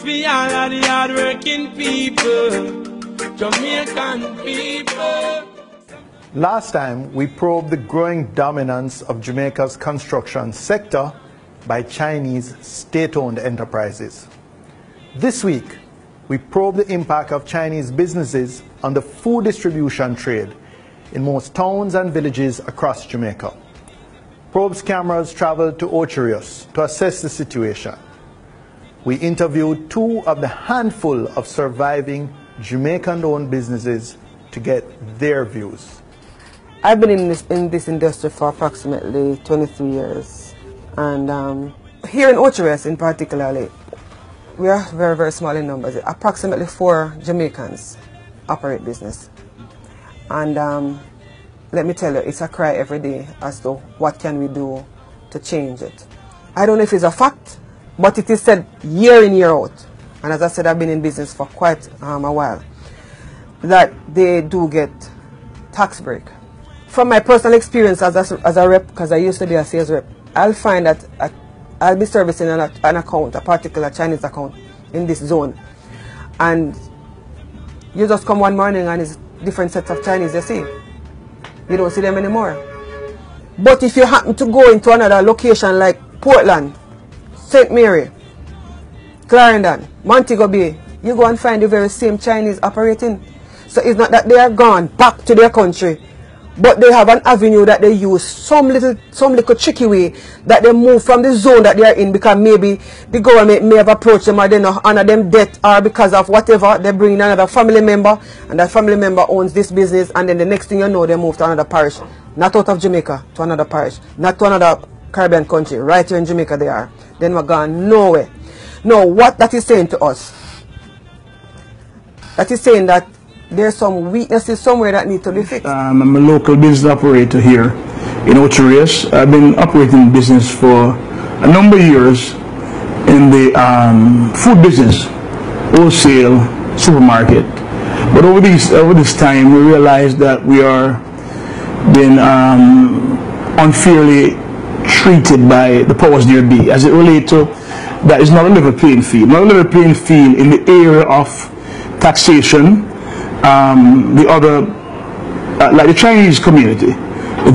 for all of the hard-working people, Jamaican people. Last time, we probed the growing dominance of Jamaica's construction sector by Chinese state-owned enterprises. This week, we probe the impact of Chinese businesses on the food distribution trade in most towns and villages across Jamaica. Probe's cameras traveled to Ocherius to assess the situation. We interviewed two of the handful of surviving Jamaican-owned businesses to get their views. I've been in this industry for approximately 23 years. And here in Ocherius in particularly, we are very, very small in numbers. Approximately 4 Jamaicans operate business. And let me tell you, it's a cry every day as to what can we do to change it. I don't know if it's a fact, but it is said year in, year out. And as I said, I've been in business for quite a while, that they do get tax break. From my personal experience as a rep, because I used to be a sales rep, I'll find that I'll be servicing an account, a particular Chinese account in this zone. And you just come one morning and it's different sets of Chinese you see. You don't see them anymore. But if you happen to go into another location like Portland, St. Mary, Clarendon, Montego Bay, you go and find the very same Chinese operating. So it's not that they are gone back to their country, but they have an avenue that they use, some little tricky way that they move from the zone that they are in, because maybe the government may have approached them or they not honor them debt, or because of whatever, they bring in another family member and that family member owns this business, and then the next thing you know, they move to another parish, not out of Jamaica, to another parish, not to another Caribbean country, right here in Jamaica they are. Then we're gone nowhere. Now what that is saying to us, that is saying that there's some weaknesses somewhere that need to be fixed. I'm a local business operator here in Ocherius. I've been operating business for a number of years in the food business, wholesale, supermarket. But over this time, we realized that we are being unfairly treated by the powers there be, as it relates to that is not a level playing field. Not a level playing field in the area of taxation. The other, like the Chinese community,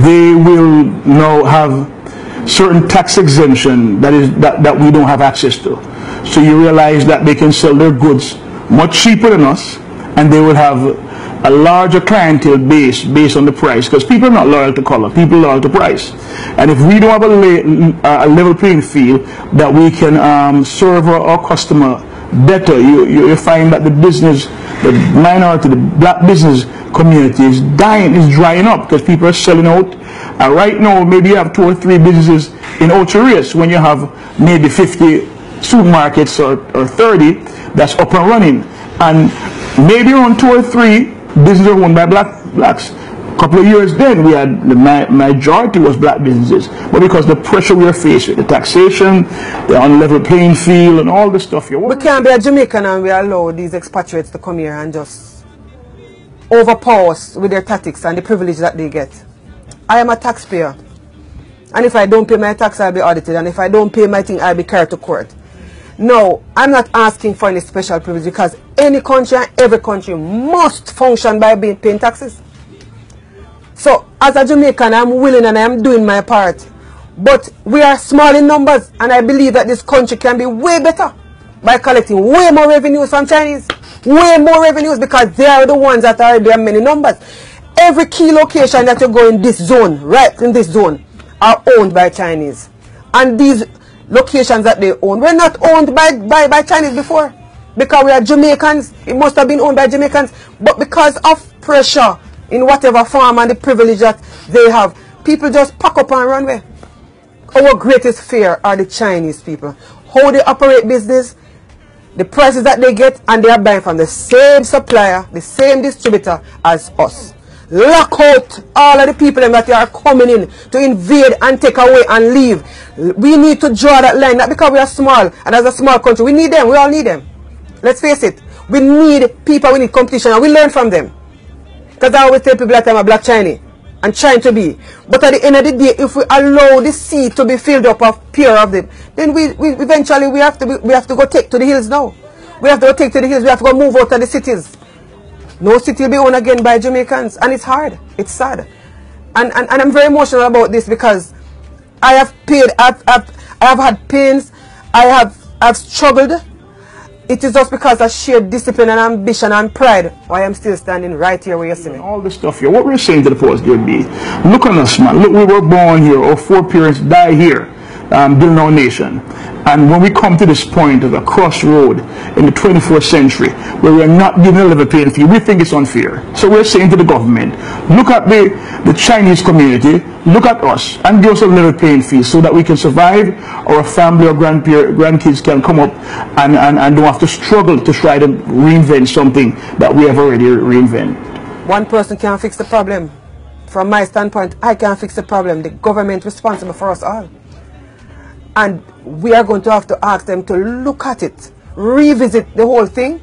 they will now have certain tax exemption that we don't have access to. So you realize that they can sell their goods much cheaper than us, and they will have a larger clientele base based on the price, because people are not loyal to color, people are loyal to price. And if we don't have a level playing field that we can serve our customer better, you find that the business, the minority, the black business community is dying, is drying up, because people are selling out. Right now, maybe you have 2 or 3 businesses in Ocherius when you have maybe 50 supermarkets or 30 that's up and running. And maybe around 2 or 3 businesses are owned by blacks. A couple of years then, we had the majority was black businesses, but because the pressure we are faced with, the taxation, the unlevel playing field, and all the stuff. We can't be a Jamaican and we allow these expatriates to come here and just overpower us with their tactics and the privilege that they get. I am a taxpayer, and if I don't pay my tax, I'll be audited, and if I don't pay my thing, I'll be carried to court. No, I'm not asking for any special privilege, because any country and every country must function by paying taxes. So, as a Jamaican, I'm willing and I'm doing my part. But we are small in numbers, and I believe that this country can be way better by collecting way more revenues from Chinese. Way more revenues, because they are the ones that are there many numbers. Every key location that you go in this zone, right in this zone, are owned by Chinese. And these locations that they own were not owned by Chinese before. Because we are Jamaicans, it must have been owned by Jamaicans. But because of pressure, in whatever form and the privilege that they have, people just pack up and run away. Our greatest fear are the Chinese people. How they operate business, the prices that they get, and they are buying from the same supplier, the same distributor as us. Lock out all of the people that are coming in to invade and take away and leave. We need to draw that line, not because we are small, and as a small country, we need them, we all need them. Let's face it, we need people, we need competition, and we learn from them. Because I always tell people that I'm a black Chinese and trying to be. But at the end of the day, if we allow the sea to be filled up of pure of them, then we eventually we have to go take to the hills now. We have to take to the hills. We have to go move out of the cities. No city will be owned again by Jamaicans. And it's hard. It's sad. And I'm very emotional about this because I have paid, I have had pains, I've struggled. It is just because of sheer discipline and ambition and pride why I'm still standing right here where you see me. All this stuff here, what we're saying to the post there be, look on us, man. Look, we were born here, our foreparents die here, building our nation. And when we come to this point of a crossroad in the 21st century where we're not given a level playing field, we think it's unfair. So we're saying to the government, look at the Chinese community, look at us, and give us a level playing field so that we can survive, our family or grandkids can come up and don't have to struggle to try to reinvent something that we have already reinvented. One person can't fix the problem. From my standpoint, I can't fix the problem. The government is responsible for us all. And we are going to have to ask them to look at it, revisit the whole thing,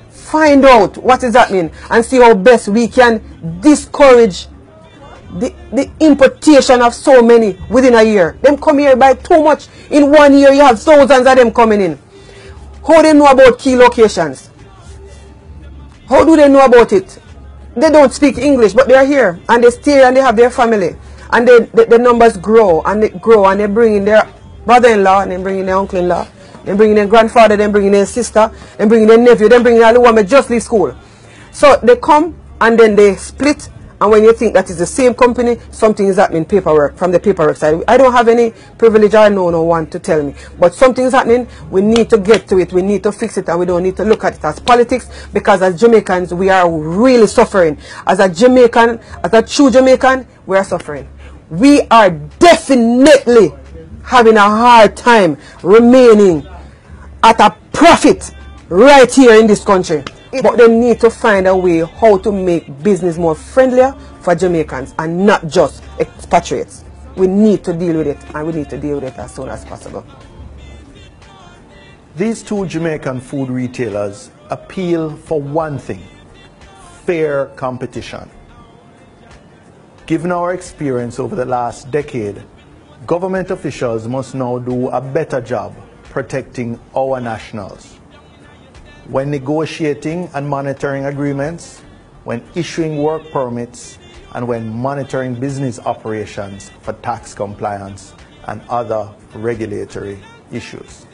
find out what is happening, and see how best we can discourage the importation of so many within a year. Them come here by too much. In 1 year, you have thousands of them coming in. How do they know about key locations? How do they know about it? They don't speak English, but they are here, and they stay and they have their family. And the numbers grow, and they grow, and they bring in their brother-in-law, and then bring in their uncle-in-law, then bring in their grandfather, then bring in their sister, then bring in their nephew, then bring in all the women just leave school. So they come and then they split, and when you think that is the same company, something is happening from the paperwork side. I don't have any privilege, I know no one to tell me, but something is happening. We need to get to it, we need to fix it, and we don't need to look at it as politics, because as Jamaicans we are really suffering. As a Jamaican, as a true Jamaican, we are suffering. We are definitely having a hard time remaining at a profit right here in this country. But they need to find a way how to make business more friendlier for Jamaicans and not just expatriates. We need to deal with it, and we need to deal with it as soon as possible. These two Jamaican food retailers appeal for one thing: fair competition. Given our experience over the last decade, government officials must now do a better job protecting our nationals. When negotiating and monitoring agreements, when issuing work permits, and when monitoring business operations for tax compliance and other regulatory issues.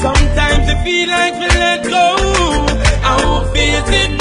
Sometimes I feel like we let go. I won't face it,